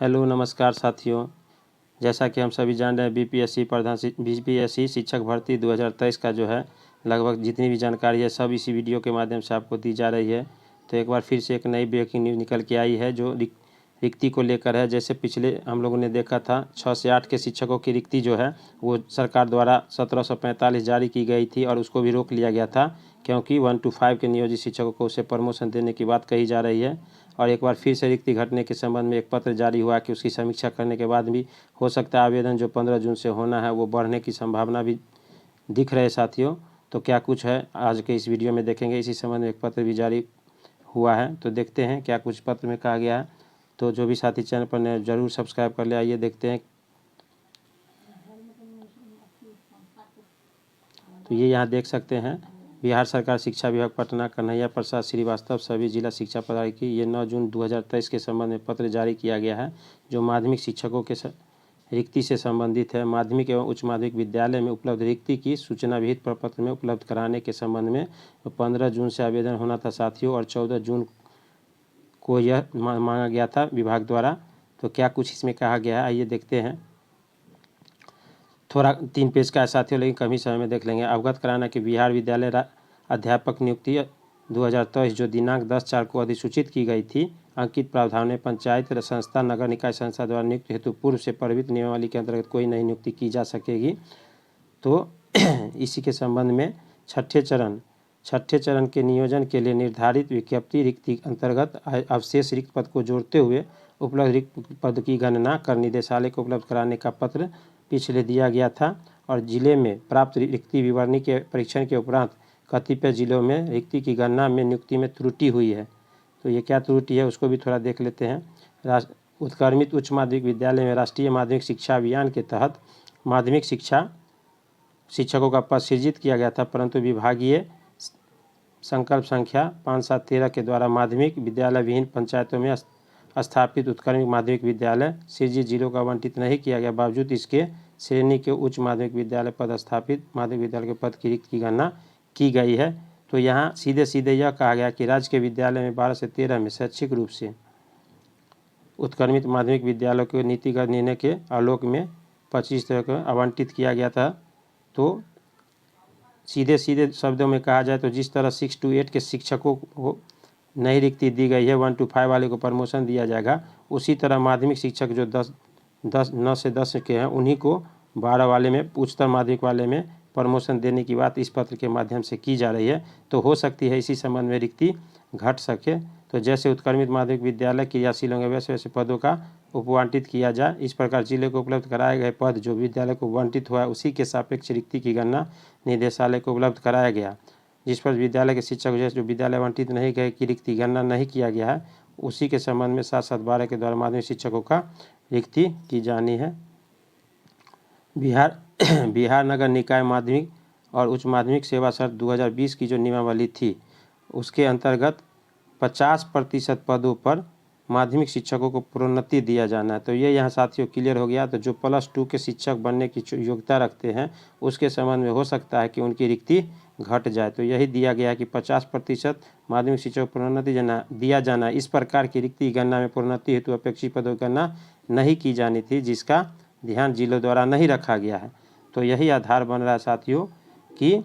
Hello नमस्कार साथियों। जैसा कि हम सभी जान रहे हैं बीपीएससी शिक्षक भर्ती 2023 का जो है लगभग जितनी भी जानकारी है सब इसी वीडियो के माध्यम से आपको दी जा रही है। तो एक बार फिर से एक नई ब्रेकिंग न्यूज़ निकल के आई है जो रिक्ति को लेकर है। जैसे पिछले हम लोगों ने देखा था 6 से 8 के शिक्षकों की रिक्ति जो है वो सरकार द्वारा 1745 जारी की गई थी और उसको भी रोक लिया गया था क्योंकि 1 to 5 के नियोजित शिक्षकों को उसे प्रमोशन देने की बात कही जा रही है। और एक बार फिर से रिक्ति घटने के संबंध में एक पत्र जारी हुआ कि उसकी समीक्षा करने के बाद भी हो सकता है आवेदन जो 15 जून से होना है वो बढ़ने की संभावना भी दिख रहे साथियों। तो क्या कुछ है आज के इस वीडियो में देखेंगे। इसी संबंध में एक पत्र भी जारी हुआ है तो देखते हैं क्या कुछ पत्र में कहा गया है। तो जो भी साथी चैनल पर नए जरूर सब्सक्राइब कर ले। आइए देखते हैं। तो ये यहाँ देख सकते हैं बिहार सरकार शिक्षा विभाग पटना कन्हैया प्रसाद श्रीवास्तव सभी जिला शिक्षा पदाधिकारी ये 9 जून 2023 के संबंध में पत्र जारी किया गया है जो माध्यमिक शिक्षकों के रिक्ति से संबंधित है। माध्यमिक एवं उच्च माध्यमिक विद्यालय में उपलब्ध रिक्ति की सूचना विहित प्रपत्र में उपलब्ध कराने के संबंध में 15 जून से आवेदन होना था साथियों और 14 जून को यह मांगा गया था विभाग द्वारा। तो क्या कुछ इसमें कहा गया है आइए देखते हैं। थोड़ा 3 पेज का है साथियों लेकिन कम ही समय में देख लेंगे। अवगत कराना कि बिहार विद्यालय अध्यापक नियुक्ति 2023 जो दिनांक 10/4 को अधिसूचित की गई थी अंकित प्रावधान में पंचायत संस्था नगर निकाय संस्था द्वारा नियुक्ति हेतु पूर्व से परिवर्तित नियमावली के अंतर्गत कोई नई नियुक्ति की जा सकेगी। तो इसी के संबंध में छठे चरण के नियोजन के लिए निर्धारित विज्ञप्ति रिक्ति अंतर्गत अवशेष रिक्त पद को जोड़ते हुए उपलब्ध रिक्त पद की गणना कर निदेशालय को उपलब्ध कराने का पत्र पिछले दिया गया था। और जिले में प्राप्त रिक्ति विवरणी के परीक्षण के उपरांत कतिपय जिलों में रिक्ति की गणना में नियुक्ति में त्रुटि हुई है। तो ये क्या त्रुटि है उसको भी थोड़ा देख लेते हैं। उत्क्रमित उच्च माध्यमिक विद्यालय में राष्ट्रीय माध्यमिक शिक्षा अभियान के तहत माध्यमिक शिक्षकों का पद सृजित किया गया था परंतु विभागीय संकल्प संख्या 5713 के द्वारा माध्यमिक विद्यालय विहीन पंचायतों में स्थापित उत्क्रमित माध्यमिक विद्यालय सृजित जिलों का आवंटित नहीं किया गया। बावजूद इसके श्रेणी के उच्च माध्यमिक विद्यालय पद स्थापित माध्यमिक विद्यालय के पद की रिक्त की गणना की गई है। तो यहाँ सीधे यह कहा गया कि राज्य के विद्यालय में 12 से 13 में शैक्षिक रूप से उत्क्रमित माध्यमिक विद्यालयों के नीतिगत निर्णय के आलोक में 25 तरह को आवंटित किया गया था। तो सीधे शब्दों में कहा जाए तो जिस तरह 6 to 8 के शिक्षकों को नई रिक्ति दी गई है 1 to 5 वाले को प्रमोशन दिया जाएगा उसी तरह माध्यमिक शिक्षक जो 9 से 10 के हैं उन्हीं को 12 वाले में उच्चतर माध्यमिक वाले में प्रमोशन देने की बात इस पत्र के माध्यम से की जा रही है। तो हो सकती है इसी संबंध में रिक्ति घट सके। तो जैसे उत्क्रमित माध्यमिक विद्यालय क्रियाशील होंगे वैसे वैसे पदों का उपवांटित किया जाए। इस प्रकार जिले को उपलब्ध कराए गए पद जो विद्यालय को आवंटित हुआ है उसी के सापेक्ष रिक्ति की गणना निदेशालय को उपलब्ध कराया गया। जिस पर विद्यालय के शिक्षक जैसे जो विद्यालय आवंटित नहीं गए की रिक्ति गणना नहीं किया गया है उसी के संबंध में 7/7/12 के द्वारा माध्यमिक शिक्षकों का रिक्ति की जानी है। बिहार नगर निकाय माध्यमिक और उच्च माध्यमिक सेवा शर्त 2020 की जो नियमावली थी उसके अंतर्गत 50% पदों पर माध्यमिक शिक्षकों को प्रोन्नति दिया जाना है। तो ये यहाँ साथियों क्लियर हो गया। तो जो +2 के शिक्षक बनने की योग्यता रखते हैं उसके संबंध में हो सकता है कि उनकी रिक्ति घट जाए। तो यही दिया गया कि 50% माध्यमिक शिक्षक को प्रोन्नति दिया जाना। इस प्रकार की रिक्ति गणना में प्रोन्नति हेतु अपेक्षित पदों की गणना नहीं की जानी थी जिसका ध्यान जिलों द्वारा नहीं रखा गया है। तो यही आधार बन रहा है साथियों कि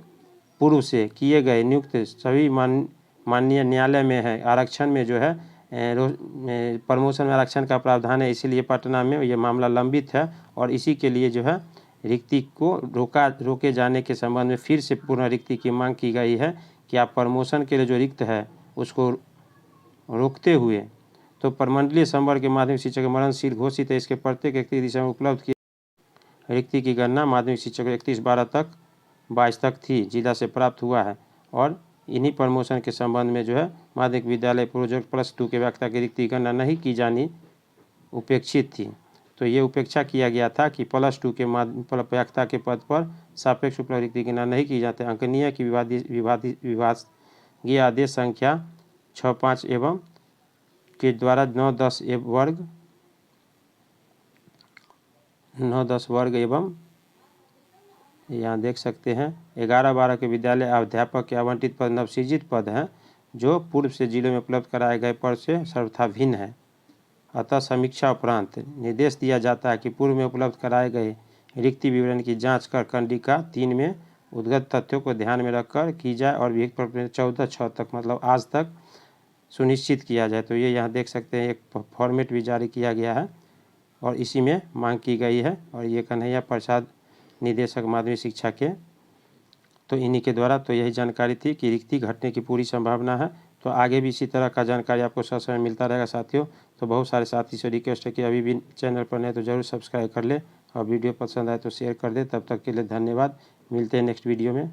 पूर्व से किए गए नियुक्त सभी माननीय न्यायालय में है आरक्षण में जो है प्रमोशन में आरक्षण का प्रावधान है इसीलिए पटना में ये मामला लंबित है और इसी के लिए जो है रिक्ति को रोके जाने के संबंध में फिर से पुनः रिक्ति की मांग की गई है कि आप प्रमोशन के लिए जो रिक्त है उसको रोकते हुए तो प्रमंडलीय संवर्ग के माध्यमिक शिक्षक मरणशील घोषित है इसके प्रत्येक 31 दिसंबर में उपलब्ध किया। रिक्ति की गणना माध्यमिक शिक्षक 31/12/22 तक थी जिला से प्राप्त हुआ है और इन्हीं प्रमोशन के संबंध में जो है माध्यमिक विद्यालय प्रोजेक्ट +2 के व्याख्या की रिक्ति गणना नहीं की जानी उपेक्षित थी। तो ये उपेक्षा किया गया था कि +2 के व्याख्या के पद पर सापेक्ष उपलब्ध रिक्ति गणना नहीं की जाती। अंकनीय की विभागीय आदेश संख्या 65 एवं के द्वारा 9-10 वर्ग एवं यहाँ देख सकते हैं 11-12 के विद्यालय अध्यापक के आवंटित पद नवसृजित पद हैं जो पूर्व से जिलों में उपलब्ध कराए गए पद से सर्वथा भिन्न है। अतः समीक्षा उपरांत निर्देश दिया जाता है कि पूर्व में उपलब्ध कराए गए रिक्ति विवरण की जांच कर कंडिका 3 में उद्गत तथ्यों को ध्यान में रखकर की जाए और विहित प्रक्रिया 14/6 तक मतलब आज तक सुनिश्चित किया जाए। तो ये यहाँ देख सकते हैं एक फॉर्मेट भी जारी किया गया है और इसी में मांग की गई है। और ये कन्हैया प्रसाद निदेशक माध्यमिक शिक्षा के तो इन्हीं के द्वारा तो यही जानकारी थी कि रिक्ति घटने की पूरी संभावना है। तो आगे भी इसी तरह का जानकारी आपको समय मिलता रहेगा साथियों। तो बहुत सारे साथी से रिक्वेस्ट है कि अभी भी चैनल पर नहीं तो ज़रूर सब्सक्राइब कर ले और वीडियो पसंद आए तो शेयर कर दे। तब तक के लिए धन्यवाद। मिलते हैं नेक्स्ट वीडियो में।